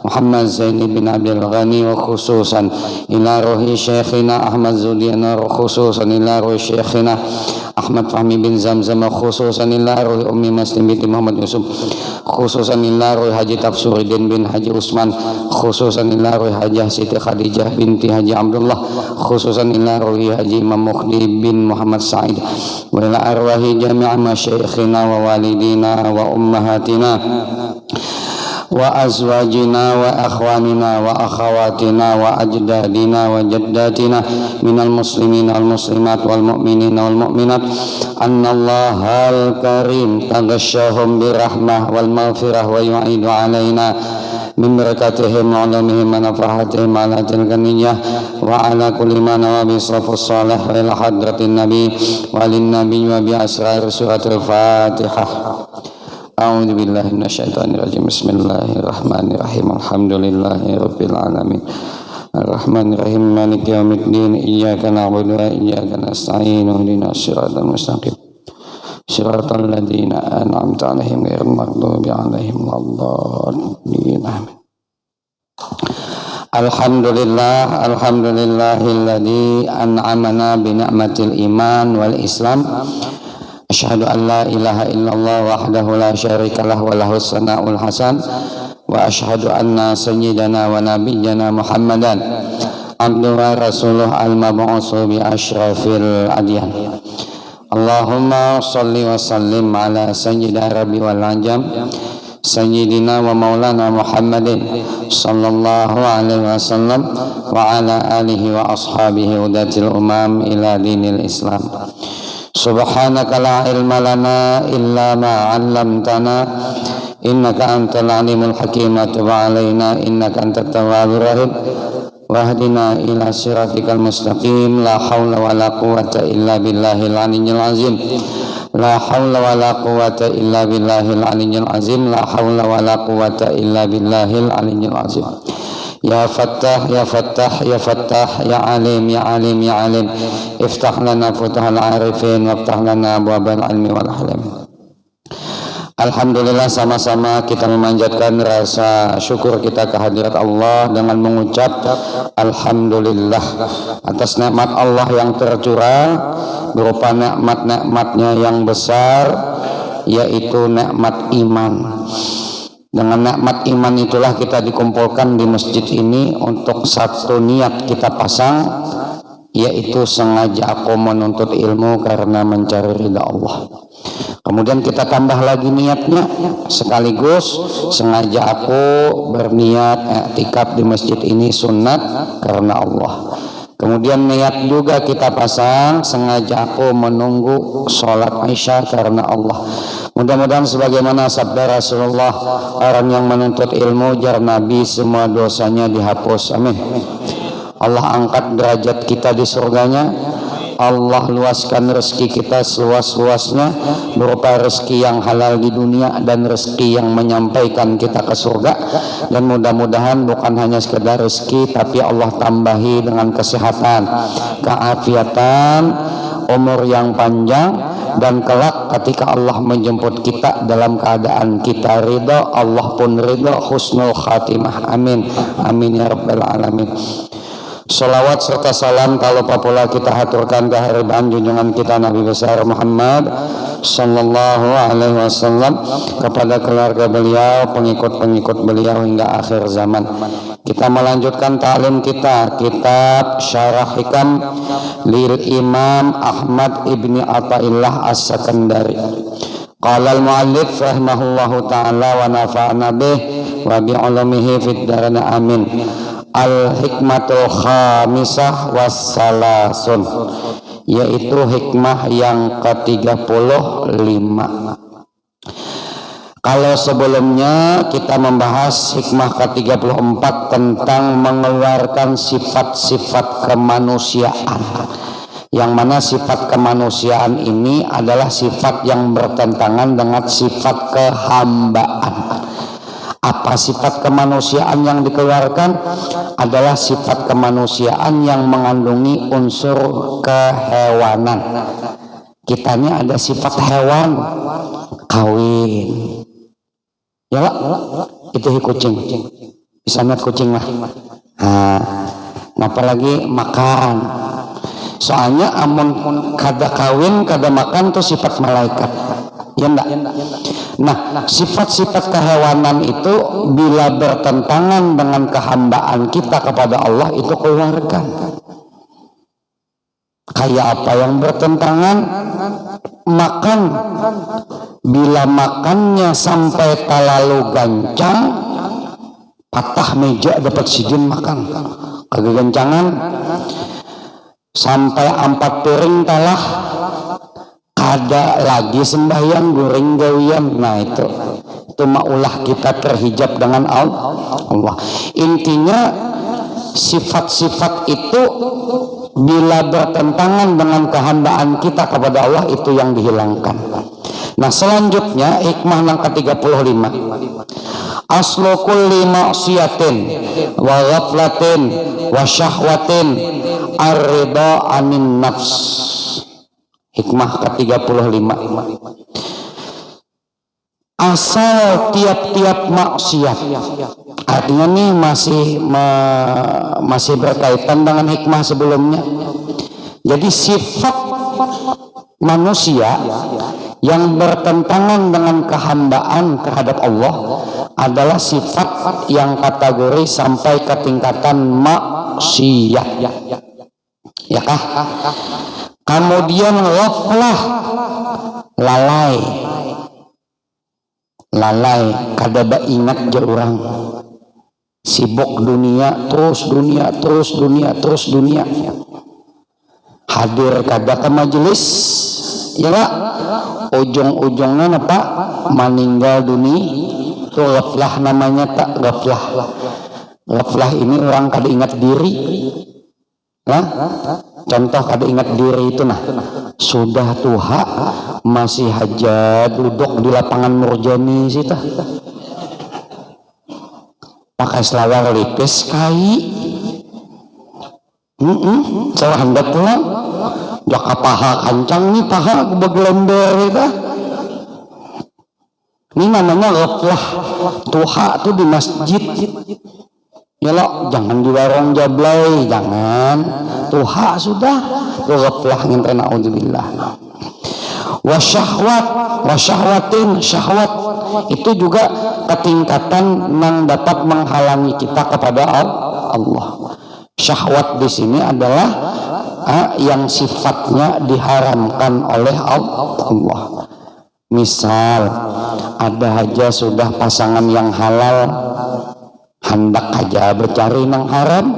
Muhammad Zaini bin Abdul Ghani wa khususan ila ruhi syekhina Ahmad Zudiana wa khususan ila ruhi syekhina Ahmad Fahmi bin Zamzam wa khususan ila ruhi Ummi Muslim binti Muhammad Yusuf khususan ila ruhi Haji Tafsuruddin bin Haji Usman khususan ila ruhi Hajah Siti Khadijah binti Haji Abdullah khususan ila ruhi Haji Imam Mukhdi bin Muhammad Sa'id wa ila arwahi jami'a masyayikhina wa walidina wa ummahatina wa azwajina wa akhwanina wa akhawatina wa ajdadina wa jaddatina minal muslimina wal muslimat wal mu'minina wal mu'minat annallahal karim tagashahum birahmah wal maghfirah wa yu'idu alaina min barakatihim wa alamihim wa nafahatihim ala tilkaniyah wa ala kulli ma nawabi salafus salih wa ila hadratin nabi wa lin nabi wa bi asrar suratul fatihah. A'udzu billahi minasyaitonir rajim. Bismillahirrahmanirrahim. Alhamdulillahi rabbil alamin. Arrahmanir rahim maliki yaumiddin. Iyyaka na'budu wa iyyaka nasta'in. Ihdinas siratal mustaqim. Siratal ladzina an'amta 'alaihim ghairil maghdubi 'alaihim waladdallin. Amin. Alhamdulillahilladzi an'amana bi ni'matil iman wal islam. Asyhadu an la ilaha illallah wahdahu la syarikalah wa lahus sana'ul hasan wa asyhadu anna sayyidana wa nabiyyana Muhammadan abduhu wa rasuluh al-mab'utsu bi asyrafil adyan. Allahumma shalli wa sallim ala sayyidina rabbi wal ajam sayyidina wa maulana Muhammadin sallallahu alaihi wasallam wa ala alihi wa ashabihi udatil umam ila dinil Islam. Subhanaka la ilma lana illa ma 'allamtana innaka antal alimul hakim. Tub 'alaina innaka antat tawwabur rahim wahdina ila siratikal mustaqim. La haula wala quwwata illa billahil aliyyil azim. La haula wala quwwata illa billahil aliyyil azim. La haula wala quwwata illa billahil aliyyil azim. Ya Fattah, Ya Fattah, Ya Fattah, Ya Alim, Ya Alim, Ya Alim. Iftah lana futahal arifin, waftah lana abwabal ilmi wal ahlam. Alhamdulillah, sama-sama kita memanjatkan rasa syukur kita kehadirat Allah dengan mengucap Alhamdulillah atas nikmat Allah yang tercurah berupa nikmat-nikmatnya yang besar, yaitu nikmat iman. Dengan nikmat iman itulah kita dikumpulkan di masjid ini untuk satu niat kita pasang, yaitu sengaja aku menuntut ilmu karena mencari ridha Allah. Kemudian kita tambah lagi niatnya, sekaligus sengaja aku berniat i'tikaf di masjid ini sunat karena Allah. Kemudian niat juga kita pasang, sengaja aku menunggu sholat Isya karena Allah. Mudah-mudahan sebagaimana sabda Rasulullah, orang yang menuntut ilmu jar Nabi semua dosanya dihapus. Amin. Allah angkat derajat kita di surganya. Allah luaskan rezeki kita seluas-luasnya berupa rezeki yang halal di dunia dan rezeki yang menyampaikan kita ke surga. Dan mudah-mudahan bukan hanya sekedar rezeki, tapi Allah tambahi dengan kesehatan, keafiatan, umur yang panjang, dan kelak ketika Allah menjemput kita dalam keadaan kita ridha, Allah pun ridha, husnul khatimah. Amin. Amin ya rabbal alamin. Salawat serta salam tak lupa pula kita haturkan kehadiran junjungan kita Nabi besar Muhammad sallallahu alaihi wasallam kepada keluarga beliau, pengikut-pengikut beliau hingga akhir zaman. Kita melanjutkan ta'lim kita, kitab Syarah Hikam lil Imam Ahmad ibni Athaillah As-Sakandari. Qala al-muallif rahimahullahu ta'ala wa nafa'na bih wa bi ulumihi fid dharain amin. Al-hikmatul khamisah wassalasun, yaitu hikmah yang ke-35. Kalau sebelumnya kita membahas hikmah ke-34 tentang mengeluarkan sifat-sifat kemanusiaan, yang mana sifat kemanusiaan ini adalah sifat yang bertentangan dengan sifat kehambaan. Apa sifat kemanusiaan yang dikeluarkan? Adalah sifat kemanusiaan yang mengandungi unsur kehewanan. Kita ini ada sifat hewan, kawin, ya lah, itu kucing. bisa net kucing lah. Nah, apalagi makan. Soalnya amun kada kawin kada makan tuh sifat malaikat. Ya enggak? Nah, sifat-sifat kehewanan itu bila bertentangan dengan kehambaan kita kepada Allah itu keluarkan. Kayak apa yang bertentangan? Makan. Bila makannya sampai terlalu gancang, patah meja dapat sijin makan. Kegencangan sampai 4 piring talah, kada lagi sembahyang goreng gawian. Nah itu maulah kita terhijab dengan Allah. Intinya sifat-sifat itu bila bertentangan dengan kehambaan kita kepada Allah itu yang dihilangkan. Nah selanjutnya hikmah yang ke-35, aslu kulli ma'siyatin wa ghaflatin wa syahwatin ar-ridha anin nafs. Hikmah ke-35, asal tiap-tiap maksiat, artinya nih masih berkaitan dengan hikmah sebelumnya. Jadi sifat manusia yang bertentangan dengan kehambaan terhadap Allah adalah sifat yang kategori sampai ke tingkatan maksiat, ya kah? Kemudian ghaflah, lalai kada ingat je orang, sibuk dunia, terus dunia, hadir kada ke majelis, ya lah, ujung-ujungnya apa? Meninggal dunia. Itu ghaflah namanya, tak ghaflah ini orang kada ingat diri. Nah, contoh kada ingat diri itu, nah sudah tua masih hajat duduk di lapangan Murjani situ, pakai selawar lipis kai, salah hendak pulang, jaka paha kancang nih, paha begelember itu. Ini namanya ghaflah. Tuha tuh di masjid. Ya lo, jangan di warung jablay, jangan. Tuha sudah. Tuh ghaflah ngintay na'udzubillah. Wasyahwatin, syahwat itu juga ketingkatan yang dapat menghalangi kita kepada Allah. Syahwat di sini adalah yang sifatnya diharamkan oleh Allah. Misal ada aja sudah pasangan yang halal, hendak aja bercari nang haram,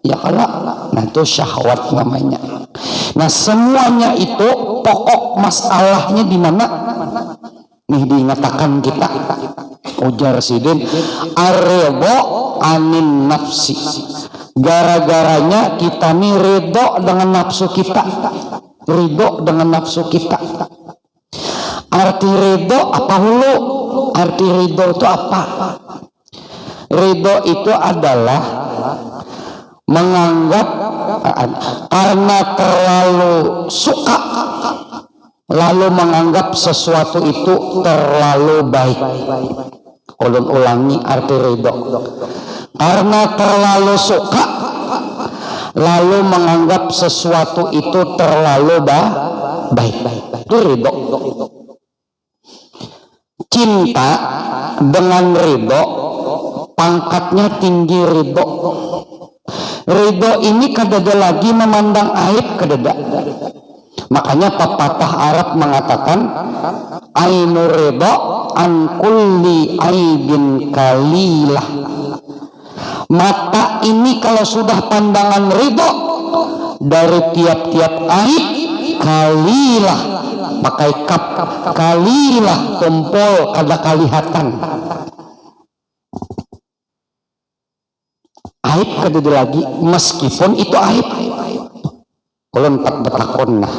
ya kalau nah itu syahwat namanya. Nah semuanya itu pokok masalahnya di mana? Nih diingatakan kita, ujar Sidin, ar-ridha anin nafsi. Gara-garanya kita nih ridho dengan nafsu kita, ridho dengan nafsu kita. Arti ridho apa hulu? Arti ridho itu apa? Ridho itu adalah menganggap karena terlalu suka lalu menganggap sesuatu itu terlalu baik. Ulun ulangi arti ridho. Karena terlalu suka lalu menganggap sesuatu itu terlalu baik. Itu ridho. Cinta dengan ridho pangkatnya tinggi. Ridho ini kadada lagi memandang aib, kadada. Makanya pepatah Arab mengatakan ainu ridho an kulli aibin kalilah. Mata ini kalau sudah pandangan ridho dari tiap-tiap aib kalilah, pakai kap, kalilah tumpul kada kalihatan. Aib kada lagi meskipun itu aib. Kalau empat betakon nah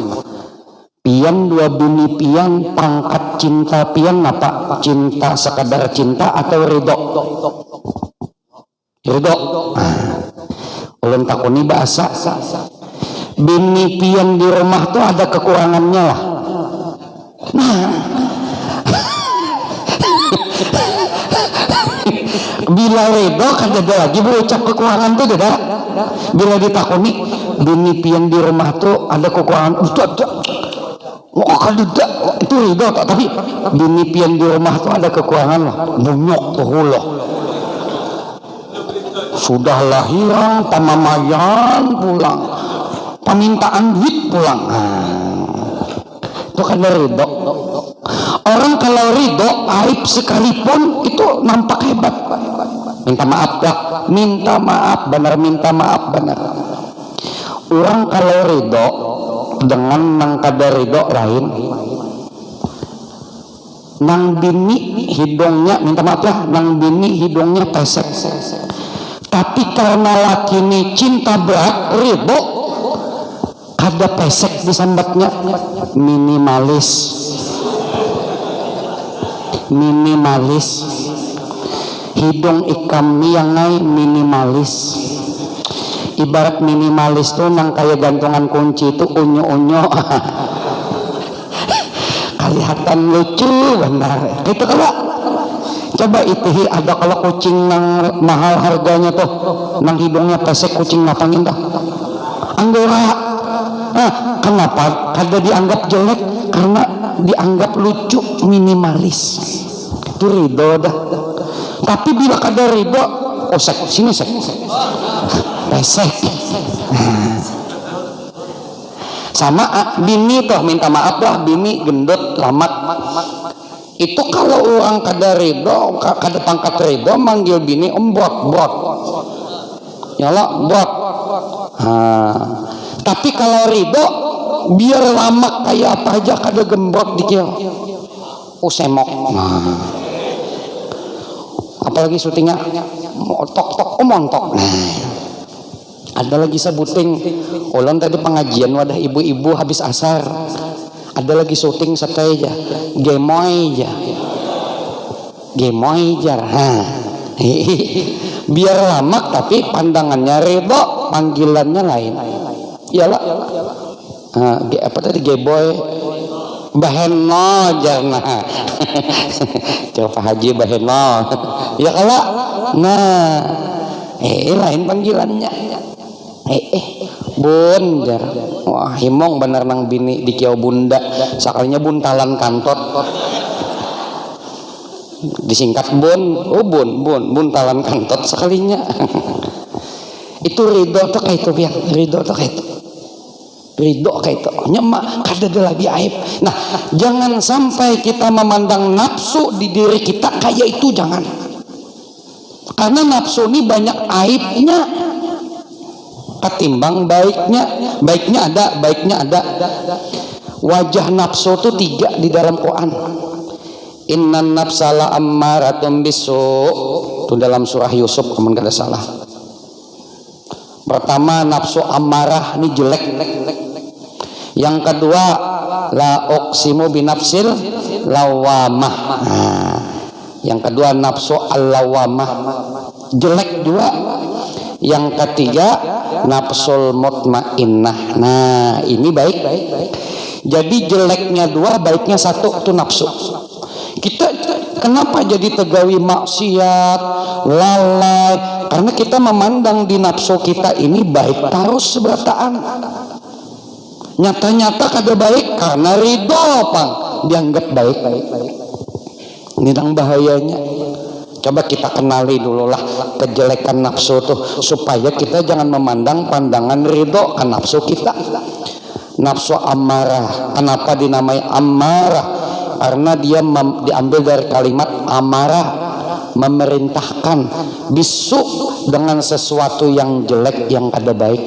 pian dua bini pian pangkat cinta pian apa? Cinta sekadar cinta atau ridho? Ridho. Ulun takuni bahasa bini pian di rumah tuh ada kekurangannya lah. Nah Bila ridho kan ada lagi berucap kekurangan tuh dah. Bila ditakuni bini pian di rumah tuh ada kekurangan, wah kan itu ridho tak, tapi bini pian di rumah tuh ada kekurangan lah, bunyok tuh loh. Sudah lahiran, pamamayan pulang, permintaan duit pulang. Itu kan ridho. Orang kalau ridho aib sekalipun itu nampak hebat. Minta maaf dah, minta maaf benar, minta maaf benar. Orang kalau ridho dengan nang kada ridho lain. Nang bini hidungnya, minta maaf lah, nang bini hidungnya pesek. Tapi karena laki ini cinta berat, ridho, ada pesek disambatnya, minimalis. Hidung ikam miangai minimalis. Ibarat minimalis tuh nang kayak gantungan kunci itu unyu-unyu. Kelihatan lucu benar. Gitu kalau coba itihi ada kalau kucing nang mahal harganya tuh, nang hidungnya pesek kucing ngapangin dah. Anggora. Kenapa? Kada dianggap jelek karena dianggap lucu, minimalis. Itu ridho dah. Tapi bila kada ridho, sini pesek. Sama bini tuh, minta maaf lah, bini gendut lamat. Itu kalau orang kada ridho, kada pangkat ridho, manggil bini brot. Nyala brot. Tapi kalau ridho, biar lama kayak apa aja kada gembrot dikira. Semok. Apalagi syutingnya montok. Ada lagi sebuting ulun tadi pengajian wadah ibu-ibu habis asar. Ada lagi syuting sakai aja. Gemoy aja. Biar lama tapi pandangannya ridho, panggilannya lain. Iyalah. Apa tadi geboy baheno jangan. Coba Haji baheno. Ya kalau lain panggilannya. Bun jar. Wah, himong bener nang bini di kiau bunda. Sakalinya buntalan kantot. Disingkat bun. Oh buntalan kantot sekalinya. Itu ridho tuh kayak itu biar ridho tuh kayak itu. Ridho kayak itu nyemak kada ada lagi aib. Nah, jangan sampai kita memandang nafsu di diri kita kayak itu, jangan. Karena nafsu ini banyak aibnya ketimbang baiknya ada. Wajah nafsu itu 3 di dalam Quran. Innan nafsala ammaratun bisu, itu dalam surah Yusuf kalau kada salah. Pertama nafsu amarah ini jelek. Yang kedua la uqsimu binafsil lawamah. Yang kedua nafsu al-lawamah jelek juga. Yang ketiga nafsul mutmainnah. Nah ini baik. Jadi jeleknya 2, baiknya 1, itu nafsu. Kita kenapa jadi tegawi maksiat, lalai? Karena kita memandang di nafsu kita ini baik terus seberataan. Nyata-nyata kada baik karena ridho dianggap baik. Ini yang bahayanya. Coba kita kenali dulu lah kejelekan nafsu tuh, supaya kita jangan memandang pandangan ridho ke nafsu kita. Nafsu amarah, kenapa dinamai amarah? Karena dia diambil dari kalimat amarah, memerintahkan, bisu dengan sesuatu yang jelek, yang kada baik.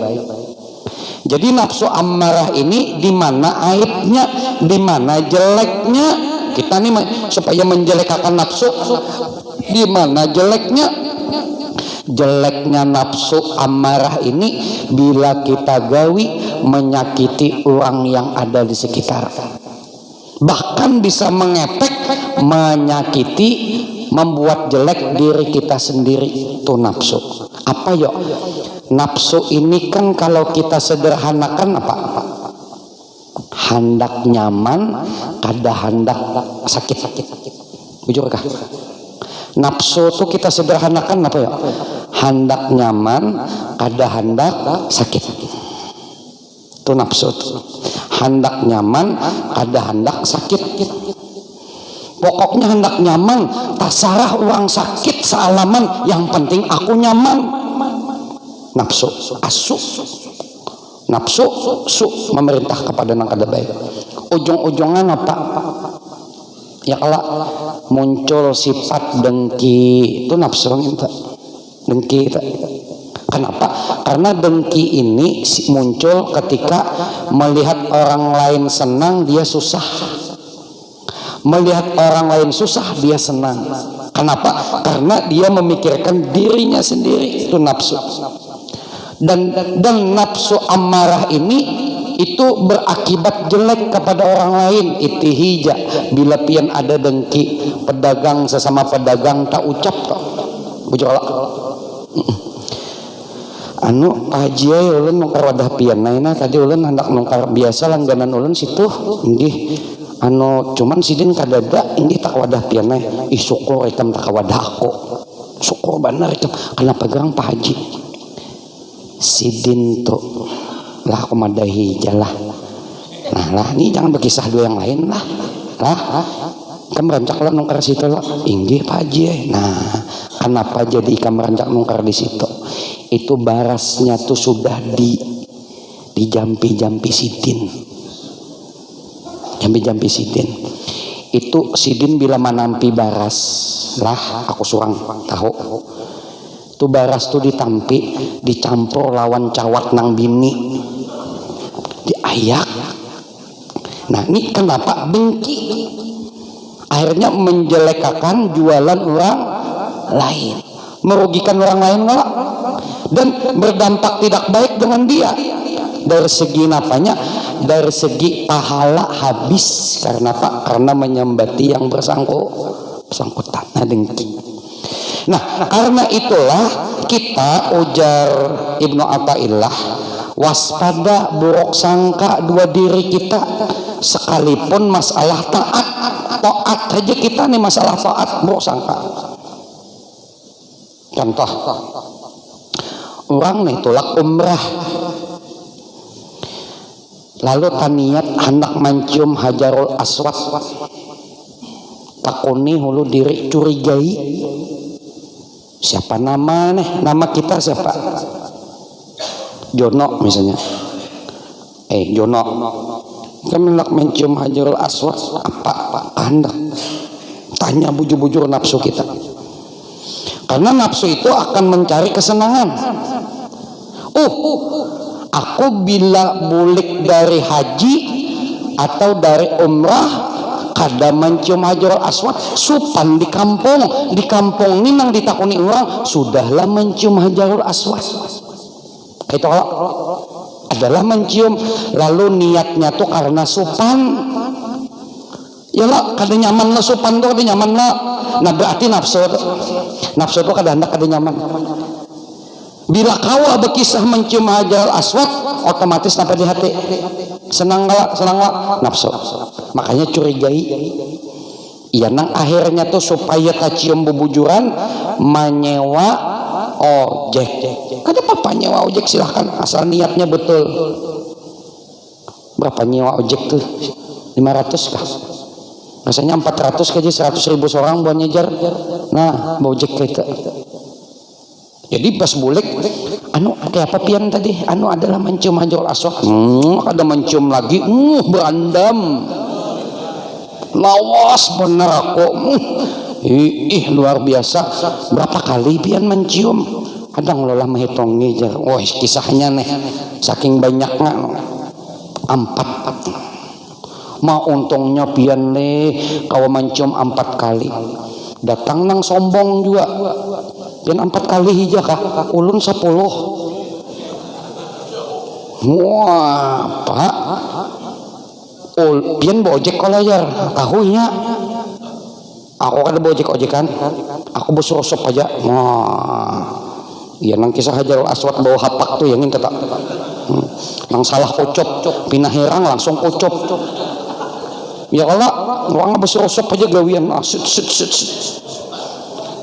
Jadi nafsu amarah ini di mana aibnya, di mana jeleknya. Kita nih supaya menjelekkan nafsu, di mana jeleknya? Jeleknya nafsu amarah ini bila kita gawi menyakiti orang yang ada di sekitar. Bahkan bisa mengepek, menyakiti, membuat jelek diri kita sendiri. Itu nafsu. Apa yuk? Nafsu ini kan kalau kita sederhanakan apa? Handak nyaman, kada handak sakit. Bujur kah? Nafsu tuh kita sederhanakan apa ya? Handak nyaman, kada handak sakit. Itu nafsu tuh. Handak nyaman, kada handak sakit. Pokoknya hendak nyaman, tasarah orang sakit sealaman, yang penting aku nyaman. Nafsu, asu. Nafsu, memerintah kepada nang kada baik. Ujung-ujungan apa? Ya kalau muncul sifat dengki, itu nafsu minta. Dengki itu. Kenapa? Karena dengki ini muncul ketika melihat orang lain senang, dia susah. Melihat orang lain susah, dia senang. Kenapa? Karena dia memikirkan dirinya sendiri. Itu nafsu. Dan nafsu amarah ini itu berakibat jelek kepada orang lain. Itihija, bila pian ada dengki, pedagang sesama pedagang tak ucap tak. Bujur anu haji ulun nukar wadah pian naina tadi ulun hendak nukar biasa langganan ulun situ nggih anu cuman sidin kadada ini tak wadah pian nai syukur itam tak wadah aku syukur benar itu kenapa gerang Pak Haji sidin tuh lah aku madahi jalah lah ini jangan berkisah dua yang lain lah kan merancak lah nungkar situ lah inggih Pak Haji. Nah kenapa jadi ikan merancak nungkar di situ? Itu barasnya tuh sudah dijampi sidin. Jampi sidin. Itu sidin bila menampi baras lah aku surang tahu. Itu baras tuh ditampi, dicampur lawan cawat nang bini. Diayak. Nah ini kenapa dengki? Akhirnya menjelekakan jualan orang lain, merugikan orang lain nggak, dan berdampak tidak baik dengan dia. Dari segi napanya, dari segi pahala habis karena apa? Karena menyambati yang bersangkutan. Nah dengki. Nah karena itulah kita ujar Ibnu Athaillah, waspada buruk sangka dua diri kita, sekalipun masalah taat saja kita nih masalah taat buruk sangka. Contoh orang nih tolak umrah lalu taniat hendak mencium Hajarul Aswad, takuni hulu diri curigai siapa nama nih, nama kita siapa, Jono misalnya, Jono kami hendak mencium Hajarul Aswad, apa hendak tanya bujur-bujur nafsu kita, karena nafsu itu akan mencari kesenangan. Aku bila bulik dari haji atau dari umrah kada mencium Hajarul Aswad, supan di kampung ini nang ditakuni orang sudahlah mencium Hajarul Aswad. Itu adalah mencium, lalu niatnya tuh karena supan. Ya lah, kada nyaman lah supan tuh, kada nyaman lah. Nah berarti nafsu tuh kada hendak, kada nyaman. Bila kau berkisah mencium Hajarul Aswad, otomatis napa di hati? Senang gak? Nafsu. Makanya curigai. Iya nang akhirnya tuh supaya tak cium bubujuran, menyewa ojek. Kada apa-apa nyewa ojek, silahkan asal niatnya betul. Berapa nyewa ojek tuh? 500 kah? Rasanya 400 kaji 100.000 seorang buat nyejar. Nah ojek kita. Jadi pas bulik kayak apa pian tadi? Adalah mencium Hajarul Aswad. Ada mencium lagi, berandam. Lawas bener aku. Luar biasa. Berapa kali pian mencium? Kadang lolah menghitungi aja. Wah kisahnya nih saking banyaknya 4. Ma untungnya pian nih kau mencium 4 kali. Datang nang sombong juga. Pian 4 kali hija kah? Ulun 10. Wah pak. Pian bawa ojek kolajar. Tahunya. Aku kada bawa ojekan. Aku bersurup aja. Wah. Iya nang kisah Hajarul Aswad bawa hapak tuh yang ini tak. Nang salah ucap, pinah herang langsung ucap. Ya Allah, orang bersurup aja gawian.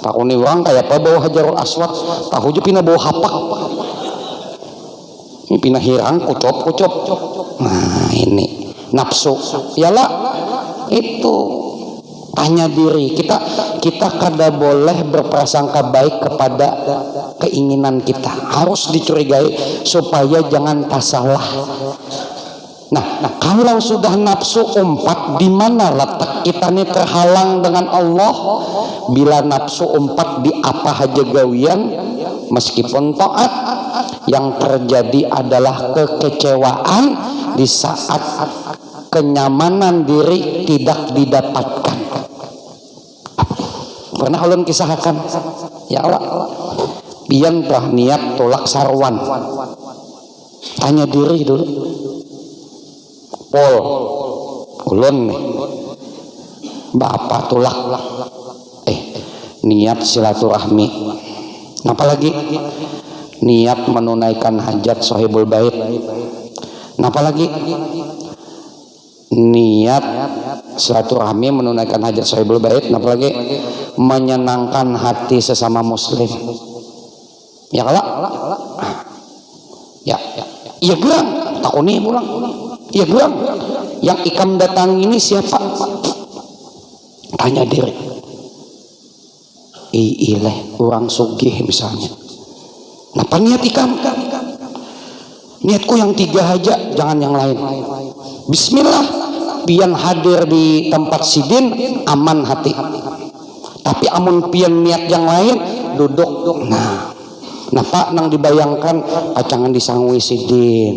takuni orang kayak apa bau Hajarul Aswad, tahu aja pina bau hapak, ini pina hirang kucop. Nah ini nafsu, yalah itu. Tanya diri kita kada boleh berprasangka baik kepada keinginan kita, harus dicurigai supaya jangan tasalah. Nah, kalau sudah nafsu umpat, di mana letak kita nih terhalang dengan Allah? Bila nafsu umpat di apa aja gawian, meskipun taat, yang terjadi adalah kekecewaan di saat kenyamanan diri tidak didapatkan. Pernah ulun kisahkan, ya Allah, pian telah niat tolak sarwan. Tanya diri dulu, Pol, ulun nih, bapak tolak, niat silaturahmi, apalagi niat menunaikan hajat sahibul bait, apalagi niat silaturahmi menunaikan hajat sahibul bait, apalagi menyenangkan hati sesama muslim. Ya kalau ya gerang takuni pulang, ya gerang yang ikam datang ini siapa? Tanya diri. Ileh orang sugih misalnya, napa niat ikam? Niatku yang 3 aja, jangan yang lain. Bismillah, pian hadir di tempat sidin aman hati. Tapi amun pian niat yang lain duduk. Nah Pak nang dibayangkan acangan disangui sidin.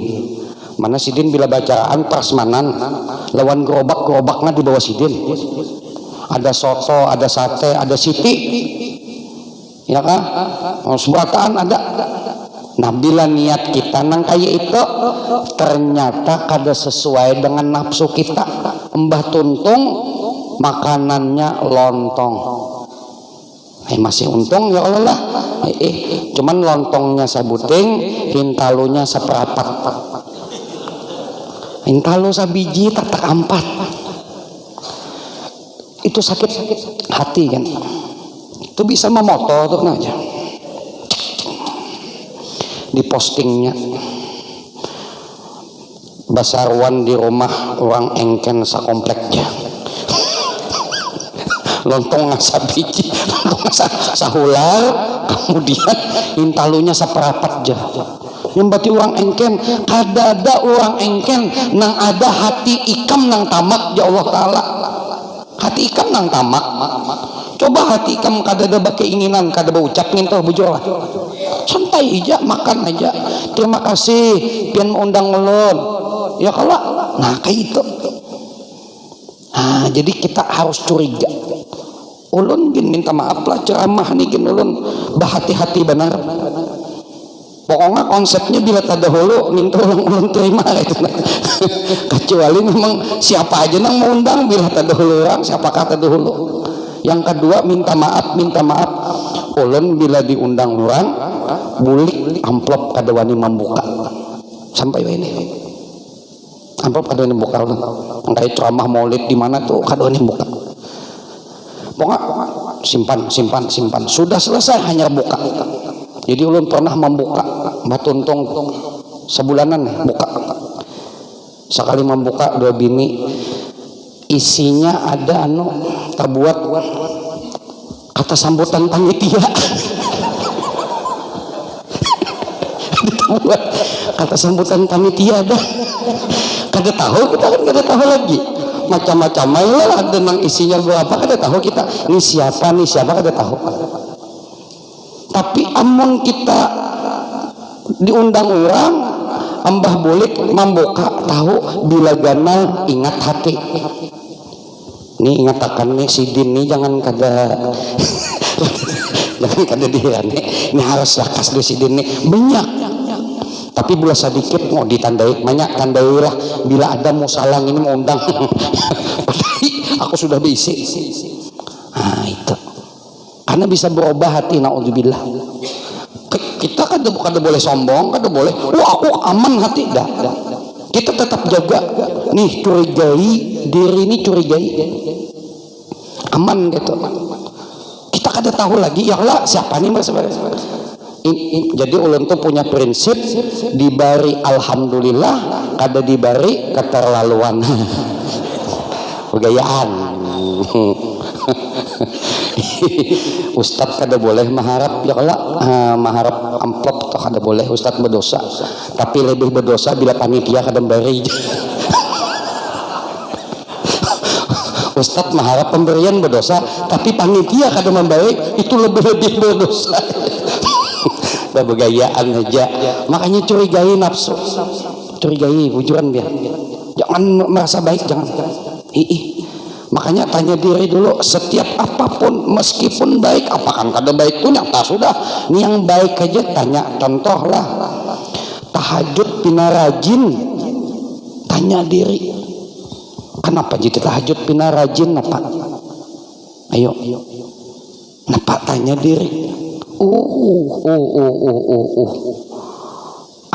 Mana sidin bila bacaan prasmanan lawan gerobaknya di bawah sidin. Ada soto, ada sate, ada siti. Ya kan? Sebuataan ada. Nah bila niat kita nang kayak itu ternyata kada sesuai dengan nafsu kita, mbah tuntung makanannya lontong, masih untung ya Allah, cuman lontongnya sabuting, hintalunya seperapat, hintalu sabiji tak 4, itu sakit hati kan, itu bisa memoto tuh aja. Di postingnya basarwan di rumah orang engken sakompleknya lontong sabiji, lontong sahular, kemudian intalunya seperapat aja. Yang berarti orang engken, kada ada orang engken nang ada hati ikam nang tamak ya Allah Ta'ala. Hati ikam nang tamak. Coba hati ikam kada ada keinginan, kada berucap ngintah bujur lah. Santai aja, makan aja. Terima kasih pian mengundang ulun. Ya kalau nah kayak itu. Nah, jadi kita harus curiga. Ulun gin minta maaf lah ceramah nih gin ulun bahati-hati benar. Pokoknya konsepnya bila tadahulu minta ulun terima itu. Kecuali memang siapa aja nang mau undang bila tadahulu orang, siapakah tadahulu. Yang kedua minta maaf. Ulun bila diundang orang bulik amplop kada wani membuka sampai ini. Amplop kada wani buka ulun. Kayak ceramah maulid di mana tuh kada wani buka. Pokoknya simpan. Sudah selesai hanya buka. Jadi ulun pernah membuka batuntung sebulanan buka. Sekali membuka 2 bini, isinya ada terbuat kata sambutan panitia. Terbuat kata sambutan panitia ada. Kada tahu kita kan kada tahu lagi. Macam-macam lah ada nang isinya berapa kada tahu kita. Ini siapa kada tahu. Tapi amun kita diundang orang, ambah boleh membuka tahu bila ganal ingat hati. Nih ingat akan nih sidin nih jangan kada dia nih. Ini harus lakas di sidin nih banyak. Tapi bila sedikit mau ditandai banyak tandailah bila ada musalang ini mau undang. Aku sudah diisi. Nah itu. Karena bisa berubah hati, naudzubillah. Kita kada boleh sombong, kada boleh. Wah aku aman hati, dah. Kita tetap jaga. Nih curigai diri ini curigai. Aman gitu. Kita kada kada tahu lagi ya Allah siapa nih mas. Jadi ulun tuh punya prinsip dibari alhamdulillah kada dibari keterlaluan. Begayaan. Ustadz kada boleh maharap ya Allah, maharap amplop toh kada boleh, Ustadz berdosa. Tapi lebih berdosa bila panitia kada bari. Ustadz maharap pemberian berdosa, tapi panitia kada memberi, itu lebih berdosa. Begayaan aja. Makanya curigai nafsu, curigai bujuran dia. Jangan merasa baik, jangan. Makanya tanya diri dulu, setiap apapun meskipun baik, apakah kada baik itu nyata sudah. Ini yang baik aja tanya. Contoh lah, tahajud pina rajin, tanya diri, kenapa jadi tahajud pina rajin? Napa? Ayo, napa tanya diri.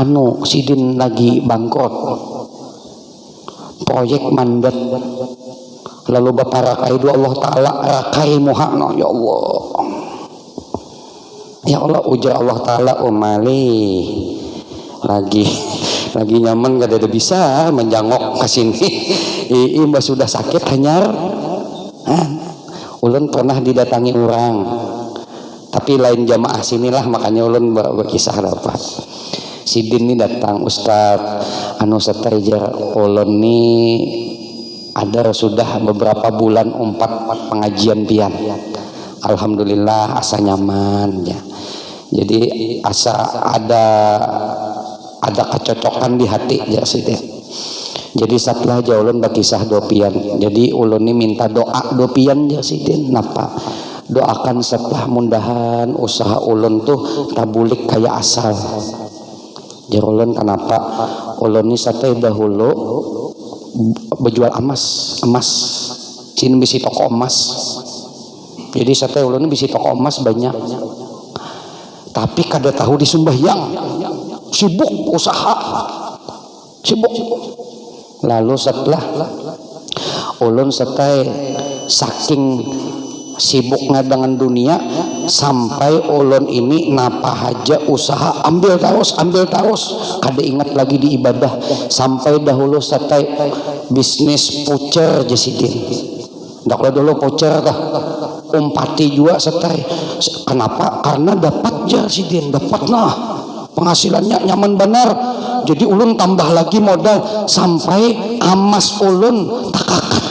Anu sidin lagi bangkrut, proyek mandat. Lalu bapak rakai dua Allah Ta'ala rakai muhakno ya Allah ujar Allah Ta'ala umali lagi nyaman gak ada bisa menjangok ke sini. Mbak sudah sakit hanyar. Ulun pernah didatangi orang tapi lain jamaah sinilah, makanya ulun berkisah dapat. Sidin ini datang, Ustadz anu setejar ulun ni ada sudah beberapa bulan pengajian pian. Alhamdulillah asa nyaman ya. Jadi asa ada kecocokan di hati ya Sidin. Jadi setelah ulun berkisah dopian. Jadi ulun ini minta doa dopian ya Sidin. Napa? Doakan setelah mundahan usaha ulun tuh tabulik kayak asal. Jadi ulun kenapa? Ulun ini satay dahulu berjual emas sini bisi toko emas. Jadi satay ulun ini bisi toko emas banyak. Tapi kada tahu disumbahyang. Sibuk usaha. Sibuk. Lalu setelah ulun satay saking sibuknya dengan dunia sampai ulun ini napa aja usaha ambil terus kada ingat lagi di ibadah. Sampai dahulu satay bisnis pucer jesidin dak dulu pucer dah umpati juga satay. Kenapa? Karena dapat jesidin, dapat nah penghasilannya nyaman benar. Jadi ulun tambah lagi modal sampai amas ulun takakat.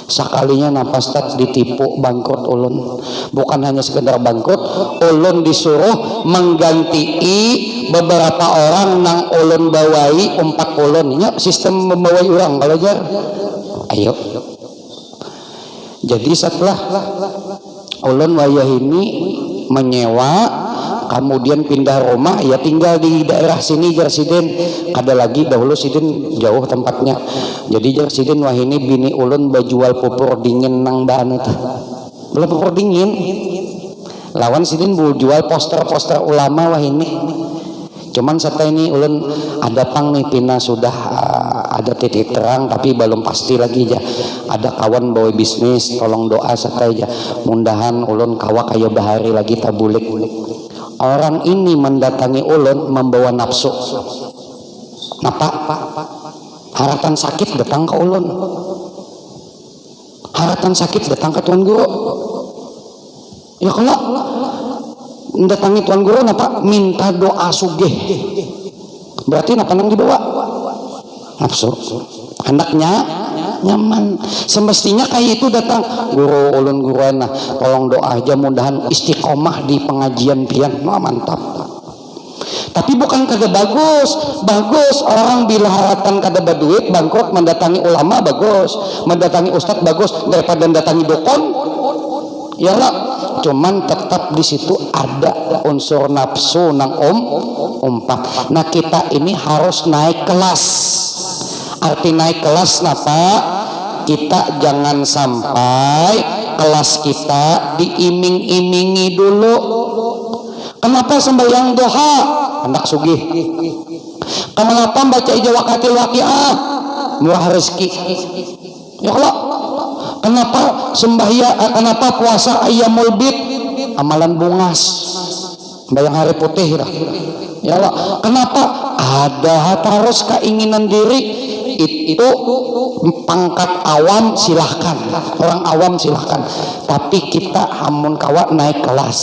Sekalinya napas tak ditipu bangkrut ulun. Bukan hanya sekedar bangkrut, ulun disuruh mengganti beberapa orang nang ulun bawai 4 ulun. Ya, sistem membawai orang kalau jar. Ayo. Jadi setelah ulun wayah ini menyewa, kemudian pindah rumah, ya tinggal di daerah sini jar Sidin. Ada lagi dahulu Sidin jauh tempatnya. Jadi jar Sidin wah ini bini ulun bajual pupur dingin nang bahan itu. Belum pupur dingin. Lawan Sidin jual poster-poster ulama wah ini. Cuman setelah ini ulun ada pang nih pina sudah ada titik terang tapi belum pasti lagi aja. Ada kawan bawa bisnis, tolong doa setelah aja. Mundahan ulun kawa kaya bahari lagi tabulik. Orang ini mendatangi ulun membawa nafsu. Napa? Haratan sakit datang ke ulun. Haratan sakit datang ke Tuan Guru. Ya kalau mendatangi Tuan Guru napa? Minta doa sugih. Berarti napa nang dibawa? Nafsu. Hendaknya nyaman. Semestinya kayak itu datang guru ulun guruana, tolong doa aja mudahan istiqomah di pengajian pian. Wah, mantap. Tapi bukan kada bagus orang bila haratan kada berduit bangkrut mendatangi ulama bagus, mendatangi ustadz bagus daripada mendatangi dukun. Yalah, cuman tetap di situ ada unsur nafsu nang umpat. Nah kita ini harus naik kelas. Arti naik kelas napa? Kita jangan sampai kelas kita diiming-imingi dulu. Kenapa sembahyang duha? Hendak sugih. Kenapa baca ijawakatil waqiah? Murah rezeki. Ya Allah. Kenapa kenapa puasa ayyamul bid? Amalan bungas. Bayang hari putih dah. Ya Allah, kenapa? Ada terus keinginan diri itu pangkat awam silahkan, orang awam silahkan, tapi kita hamun kawa naik kelas.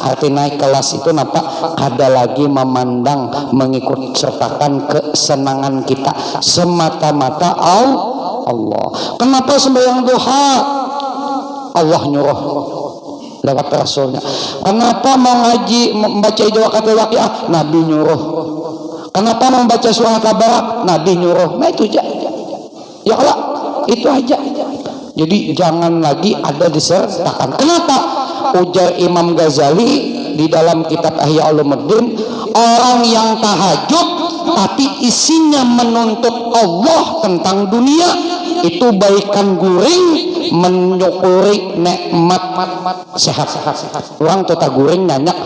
Arti naik kelas itu napa? Ada lagi memandang, mengikut sertakan kesenangan kita semata-mata Allah. Kenapa sembahyang duha? Allah nyuruh lewat rasulnya. Kenapa mau ngaji membaca kata waqiah? Nabi nyuruh. Kenapa membaca surat Tabarak? Nabi nyuruh. Nah itu aja. Ya Allah, itu aja. Jadi jangan lagi ada disertakan. Kenapa? Ujar Imam Ghazali di dalam kitab Ihya Ulumuddin, orang yang tahajud tapi isinya menuntut Allah tentang dunia, itu baikan guring menyukuri nikmat sehat. Orang tota guring nyanyak,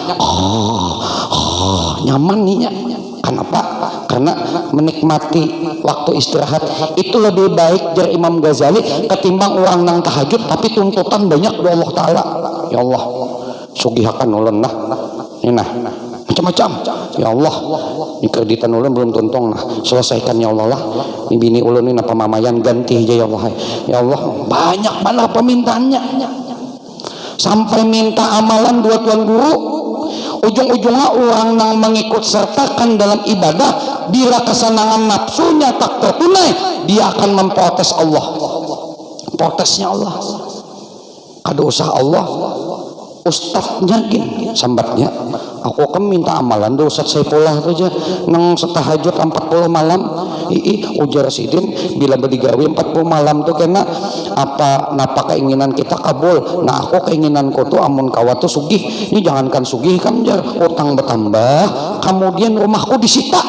nyaman nih ya. Kenapa? Karena menikmati waktu istirahat itu lebih baik jar Imam Ghazali ketimbang orang nang tahajud tapi tuntutan banyak dari Allah Ta'ala. Ya Allah, sugihakan ulun nah ini nah macam-macam. Ya Allah, ini kreditan ulun belum tuntung nah, selesaikan ya Allah lah. Ini bini ulun ini apa mamayan ganti aja ya Allah. Ya Allah, banyak mana permintaannya, sampai minta amalan dua tuan guru. Ujung-ujungnya orang yang mengikut sertakan dalam ibadah, bila kesenangan nafsunya tak tertunai, dia akan memprotes Allah. Protesnya Allah, ada usaha Allah. Ustadznya gini sambatnya, aku kan minta amalan do Ustadz Saifullah tu aja nang setahajud 40 malam. Ujar sidin bila berdigawi 40 malam tuh kena apa napa keinginan kita kabul. Nah aku keinginanku tuh amun kawat tuh sugih. Ini jangankan sugih kan jar utang bertambah, kemudian rumahku disita.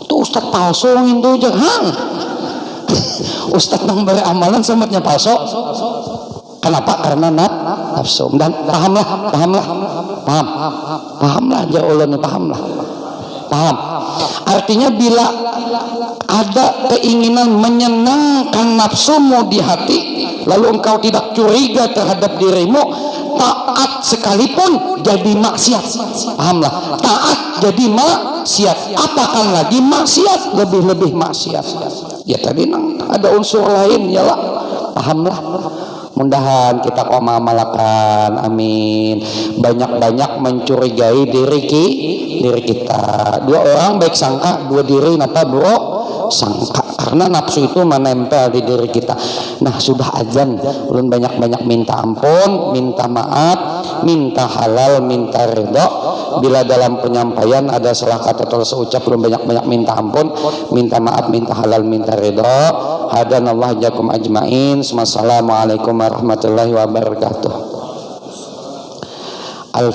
Tuh Ustadz palsu itu aja. Ustadz nang beramalan sematnya palsu. Kenapa? Karena nafsu. Dan pahamlah aja ulun, paham. Artinya bila ada keinginan menyenangkan nafsumu di hati, lalu engkau tidak curiga terhadap dirimu, taat sekalipun jadi maksiat. Pahamlah, taat jadi maksiat. Apakan lagi maksiat, lebih maksiat. Ya tadi nang ada unsur lain ya lah. Pahamlah. Mudahan kita amalkan, amin. Banyak-banyak mencurigai diri kita. Dua orang baik sangka, dua diri napa buruk sangka. Karena nafsu itu menempel di diri kita. Nah sudah azan, ulun banyak-banyak minta ampun, minta maaf, minta halal, minta ridho. Bila dalam penyampaian ada salah kata atau seucap, ulun banyak-banyak minta ampun, minta maaf, minta halal, minta ridho. Hadanallahu jazakum ajmain. Wassalamualaikum warahmatullahi wabarakatuh.